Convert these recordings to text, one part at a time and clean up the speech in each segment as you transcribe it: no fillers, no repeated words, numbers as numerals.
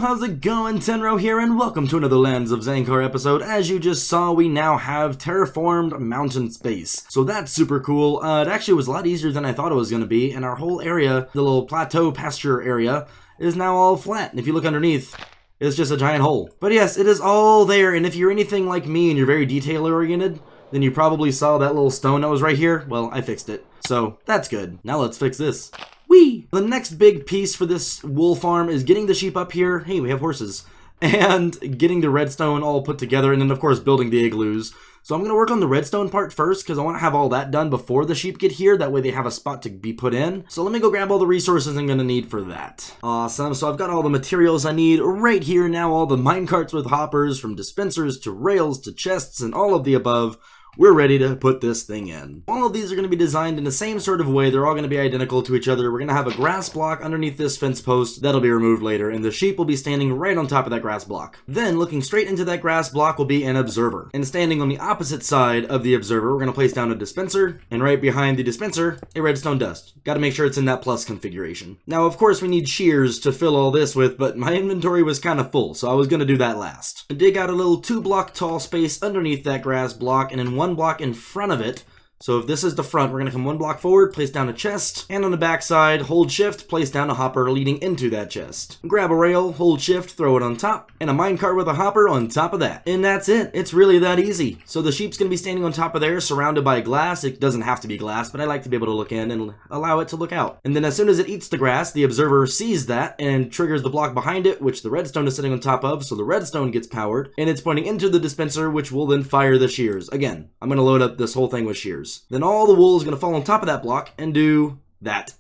how's it going? Tainro here, and welcome to another Lands of Zankar episode. As you just saw, we now have terraformed mountain space. So that's super cool. It actually was a lot easier than I thought it was going to be, and our whole area, the little plateau pasture area, is now all flat. And if you look underneath, it's just a giant hole. But yes, it is all there, and if you're anything like me and you're very detail-oriented, then you probably saw that little stone that was right here. Well, I fixed it. So that's good. Now let's fix this. Whee! The next big piece for this wool farm is getting the sheep up here. Hey, we have horses. And getting the redstone all put together, and then of course building the igloos. So I'm going to work on the redstone part first because I want to have all that done before the sheep get here. That way they have a spot to be put in. So let me go grab all the resources I'm going to need for that. Awesome. So I've got all the materials I need right here now. All the minecarts with hoppers, from dispensers to rails to chests and all of the above. We're ready to put this thing in. All of these are going to be designed in the same sort of way. They're all going to be identical to each other. We're going to have a grass block underneath this fence post. That'll be removed later, and the sheep will be standing right on top of that grass block. Then, looking straight into that grass block will be an observer. And standing on the opposite side of the observer, we're going to place down a dispenser, and right behind the dispenser, a redstone dust. Got to make sure it's in that plus configuration. Now, of course, we need shears to fill all this with, but my inventory was kind of full, so I was going to do that last. Dig out a little 2-block tall space underneath that grass block, and in 1 block in front of it. So if this is the front, we're going to come 1 block forward, place down a chest, and on the back side, hold shift, place down a hopper leading into that chest. Grab a rail, hold shift, throw it on top, and a minecart with a hopper on top of that. And that's it. It's really that easy. So the sheep's going to be standing on top of there, surrounded by glass. It doesn't have to be glass, but I like to be able to look in and allow it to look out. And then as soon as it eats the grass, the observer sees that and triggers the block behind it, which the redstone is sitting on top of, so the redstone gets powered, and it's pointing into the dispenser, which will then fire the shears. Again, I'm going to load up this whole thing with shears. Then all the wool is going to fall on top of that block and do that.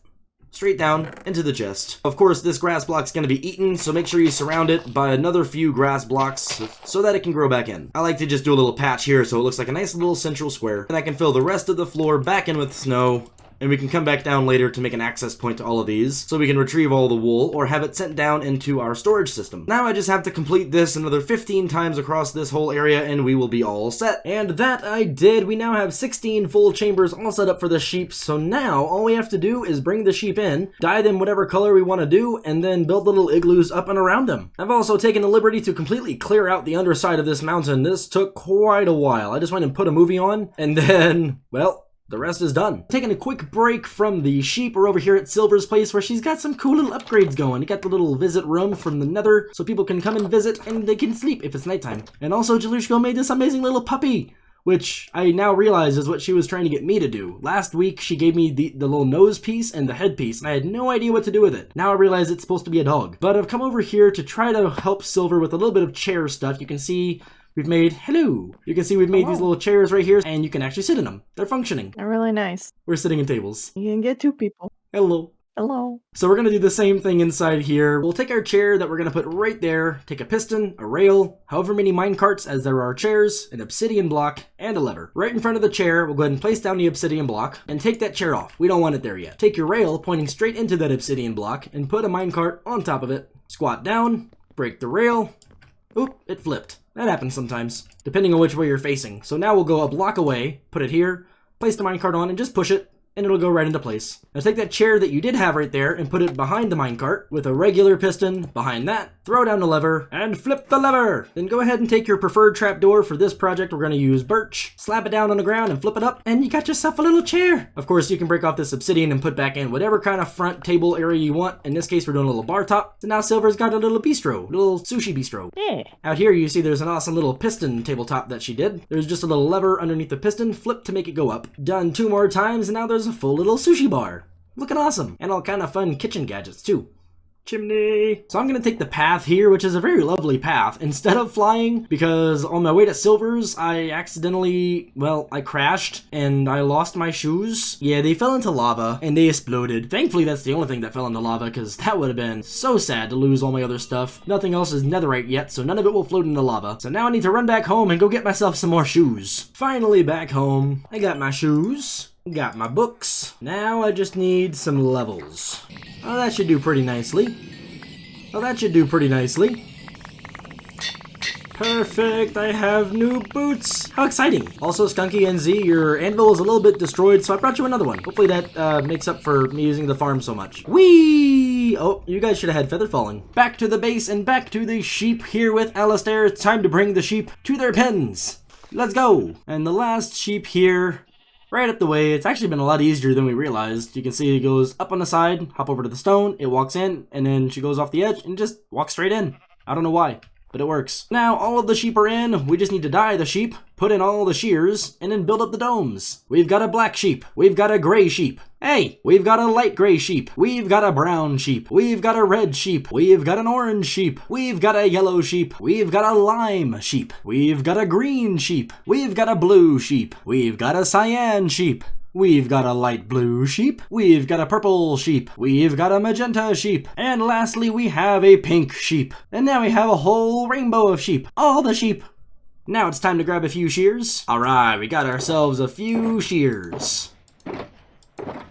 Straight down into the chest. Of course, this grass block is going to be eaten, so make sure you surround it by another few grass blocks so that it can grow back in. I like to just do a little patch here so it looks like a nice little central square. And I can fill the rest of the floor back in with snow. And we can come back down later to make an access point to all of these, so we can retrieve all the wool or have it sent down into our storage system. Now I just have to complete this another 15 times across this whole area and we will be all set. And that I did. We now have 16 full chambers all set up for the sheep, so now all we have to do is bring the sheep in, dye them whatever color we want to do, and then build little igloos up and around them. I've also taken the liberty to completely clear out the underside of this mountain. This took quite a while. I just went and put a movie on, and then, well, the rest is done. Taking a quick break from the sheep, we're over here at Silver's place where she's got some cool little upgrades going. You got the little visit room from the nether so people can come and visit and they can sleep if it's nighttime. And also Jalushko made this amazing little puppy, which I now realize is what she was trying to get me to do. Last week she gave me the little nose piece and the head piece and I had no idea what to do with it. Now I realize it's supposed to be a dog. But I've come over here to try to help Silver with a little bit of chair stuff. You can see we've made, we've made these little chairs right here, and you can actually sit in them. They're functioning. They're really nice. We're sitting in tables. You can get 2 people. Hello. Hello. So we're going to do the same thing inside here. We'll take our chair that we're going to put right there, take a piston, a rail, however many minecarts as there are chairs, an obsidian block, and a lever. Right in front of the chair, we'll go ahead and place down the obsidian block, and take that chair off. We don't want it there yet. Take your rail pointing straight into that obsidian block, and put a minecart on top of it. Squat down, break the rail. Oop, it flipped. That happens sometimes, depending on which way you're facing. So now we'll go a block away, put it here, place the minecart on, and just push it, and it'll go right into place. Now take that chair that you did have right there and put it behind the minecart with a regular piston behind that, throw down the lever, and flip the lever. Then go ahead and take your preferred trapdoor. For this project, we're going to use birch. Slap it down on the ground and flip it up, and you got yourself a little chair. Of course, you can break off this obsidian and put back in whatever kind of front table area you want. In this case, we're doing a little bar top. So now Silver's got a little bistro, a little sushi bistro. Yeah. Out here, you see there's an awesome little piston tabletop that she did. There's just a little lever underneath the piston, flip to make it go up. Done 2 more times, and now there's a full little sushi bar. Looking awesome. And all kind of fun kitchen gadgets too. Chimney. So I'm going to take the path here, which is a very lovely path, instead of flying, because on my way to Silver's, I accidentally, I crashed, and I lost my shoes. Yeah, they fell into lava, and they exploded. Thankfully, that's the only thing that fell into lava, because that would have been so sad to lose all my other stuff. Nothing else is netherite yet, so none of it will float into lava. So now I need to run back home and go get myself some more shoes. Finally back home. I got my shoes. Got my books. Now I just need some levels. Oh, that should do pretty nicely. Perfect, I have new boots. How exciting. Also, Skunky and Z, your anvil is a little bit destroyed, so I brought you another one. Hopefully that makes up for me using the farm so much. Whee! Whee! Oh, you guys should have had feather falling. Back to the base and back to the sheep here with Alistair. It's time to bring the sheep to their pens. Let's go! And the last sheep here, right up the way. It's actually been a lot easier than we realized. You can see it goes up on the side, hop over to the stone, it walks in, and then she goes off the edge and just walks straight in. I don't know why, but it works. Now all of the sheep are in. We just need to dye the sheep, put in all the shears, and then build up the domes. We've got a black sheep. We've got a gray sheep. Hey, we've got a light gray sheep. We've got a brown sheep. We've got a red sheep. We've got an orange sheep. We've got a yellow sheep. We've got a lime sheep. We've got a green sheep. We've got a blue sheep. We've got a cyan sheep. We've got a light blue sheep. We've got a purple sheep. We've got a magenta sheep. And lastly, we have a pink sheep. And now we have a whole rainbow of sheep. All the sheep. Now it's time to grab a few shears. Alright, we got ourselves a few shears.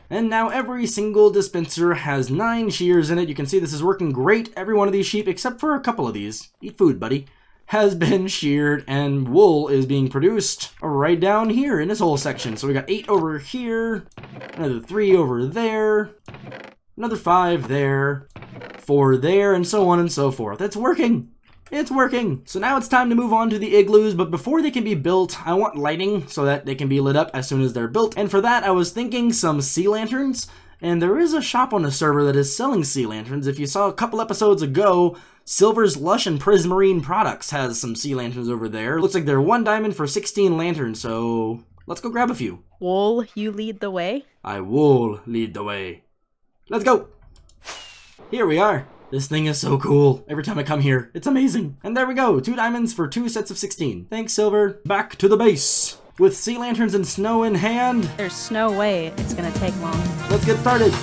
And now every single dispenser has 9 shears in it. You can see this is working great. Every one of these sheep, except for a couple of these. Eat food, buddy. Has been sheared, and wool is being produced right down here in this whole section. So we got 8 over here, another 3 over there, another 5 there, 4 there, and so on and so forth. It's working! It's working! So now it's time to move on to the igloos, but before they can be built, I want lighting so that they can be lit up as soon as they're built. And for that, I was thinking some sea lanterns, and there is a shop on the server that is selling sea lanterns. If you saw a couple episodes ago, Silver's Lush and Prismarine Products has some sea lanterns over there. Looks like they're 1 diamond for 16 lanterns, so let's go grab a few. Will you lead the way? I will lead the way. Let's go! Here we are. This thing is so cool. Every time I come here, it's amazing. And there we go, 2 diamonds for 2 sets of 16. Thanks, Silver. Back to the base. With sea lanterns and snow in hand. There's no way it's gonna take long. Let's get started.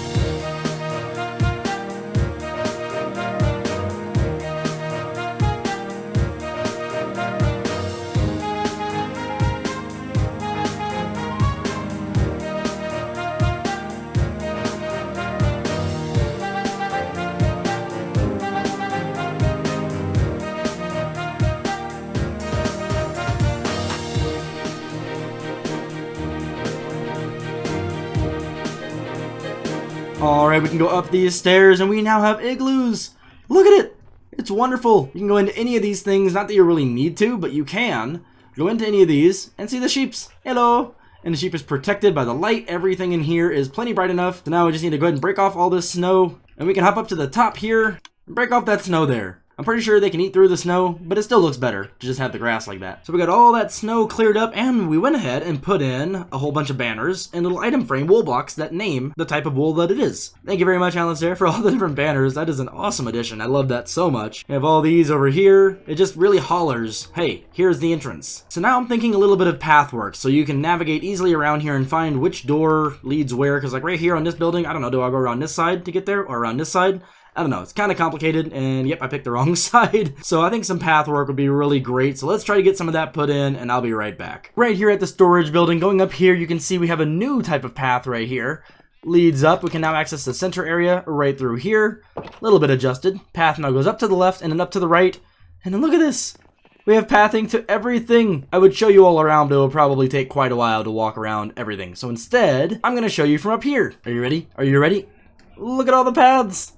Alright, we can go up these stairs and we now have igloos. Look at it! It's wonderful. You can go into any of these things, not that you really need to, but you can. Go into any of these and see the sheeps. Hello! And the sheep is protected by the light. Everything in here is plenty bright enough. So now we just need to go ahead and break off all this snow. And we can hop up to the top here and break off that snow there. I'm pretty sure they can eat through the snow, but it still looks better to just have the grass like that. So we got all that snow cleared up, and we went ahead and put in a whole bunch of banners and little item frame wool blocks that name the type of wool that it is. Thank you very much, Alistair, for all the different banners. That is an awesome addition. I love that so much. We have all these over here. It just really hollers, hey, here's the entrance. So now I'm thinking a little bit of path work, so you can navigate easily around here and find which door leads where, because like right here on this building, I don't know, do I go around this side to get there or around this side? I don't know, it's kind of complicated, and yep, I picked the wrong side. So I think some path work would be really great. So let's try to get some of that put in, and I'll be right back. Right here at the storage building, going up here, you can see we have a new type of path right here. Leads up, we can now access the center area right through here. A little bit adjusted. Path now goes up to the left and then up to the right. And then look at this. We have pathing to everything. I would show you all around, but it will probably take quite a while to walk around everything. So instead, I'm going to show you from up here. Are you ready? Are you ready? Look at all the paths.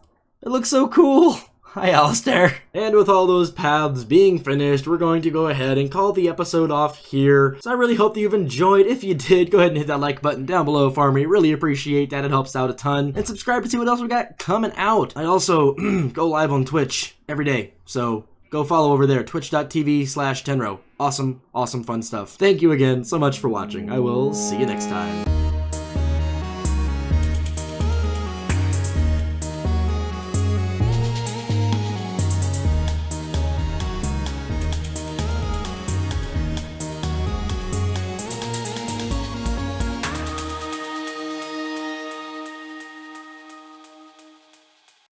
It looks so cool. Hi, Alistair. And with all those paths being finished, we're going to go ahead and call the episode off here. So I really hope that you've enjoyed. If you did, go ahead and hit that like button down below for me. Really appreciate that. It helps out a ton. And subscribe to see what else we got coming out. I also go live on Twitch every day. So go follow over there, twitch.tv/Tainro. Awesome, awesome fun stuff. Thank you again so much for watching. I will see you next time.